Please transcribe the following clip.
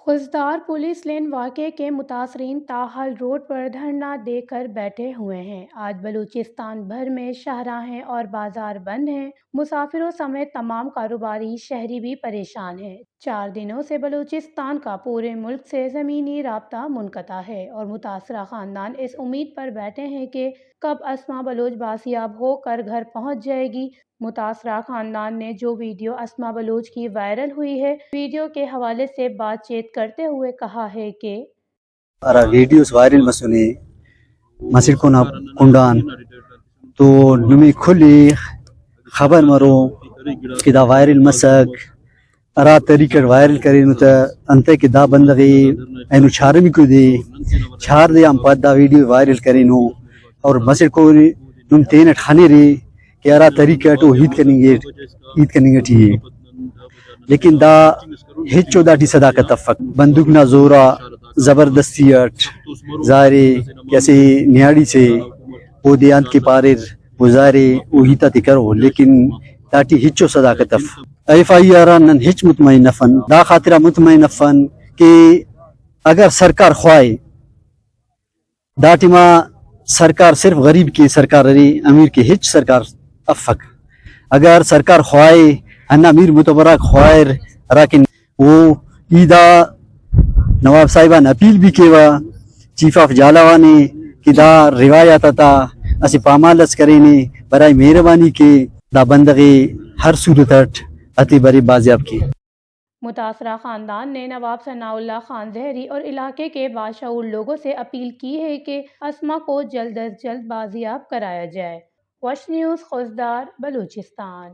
Khuzdar police لین واقعے کے متاثرین تاحال روڈ پر دھرنا دے کر بیٹھے ہوئے ہیں۔ آج بلوچستان بھر میں شاہراہیں اور بازار بند ہیں۔ مسافروں سمیت تمام کاروباری شہری بھی پریشان ہیں۔ 4 دنوں سے بلوچستان کا پورے ملک سے زمینی رابطہ منقطع ہے اور متاثرہ خاندان اس امید پر بیٹھے ہیں کہ کب اسما بلوچ بازیاب ہو کر گھر پہنچ جائے گی۔ متاثرہ خاندان نے جو ویڈیو اسما بلوچ کی وائرل ہوئی ہے، ویڈیو کے حوالے سے بات چیت کرتے ہوئے کہا ہے کہ ویڈیوز وائرل مسئلے مسجد کو نا کنڈان تو نمی کھلی خبر مرو کہ دا وائرل مسک ارا طریقہ وائرل کرے نو تا انتے کہ دا بندگی اینو چھارمی کو دی چھار دے ہم پاد دا ویڈیو وائرل کرے نو اور مسجد کو نم تینٹ خانے رے کہ ارا طریقہ تو عید کرنی گے ٹھیک لیکن دا ہچو دا ٹی صداقت افق بندوق نہ زورا زبردستی اٹھ زارے کیسے نیاڑی سے وہ دیانت کے پارر گزارے وہ ہیتا تی کرو لیکن داٹی ہچو صداقت اف ایف آئی آرا نن ہچ مطمئن نفن دا خاطرہ مطمئن نفن کہ اگر سرکار خواہ داٹی ما سرکار صرف غریب کی سرکار رہی امیر کی ہچ سرکار افق اگر سرکار خواہ انا امیر متبرک خواہر راکن وہ ایدہ نواب صاحبان اپیل بھی کیوا چیف آف جالاوانے کہ دا روایات تا اسی پامالس کرینے برائے مہربانی کے دا بندگی ہر صورت اتی بری بازیاب کی۔ متاثرہ خاندان نے نواب ثناء اللہ خان زہری اور علاقے کے باشعور لوگوں سے اپیل کی ہے کہ اسما کو جلد از جلد بازیاب کرایا جائے۔ وش نیوز خضدار بلوچستان۔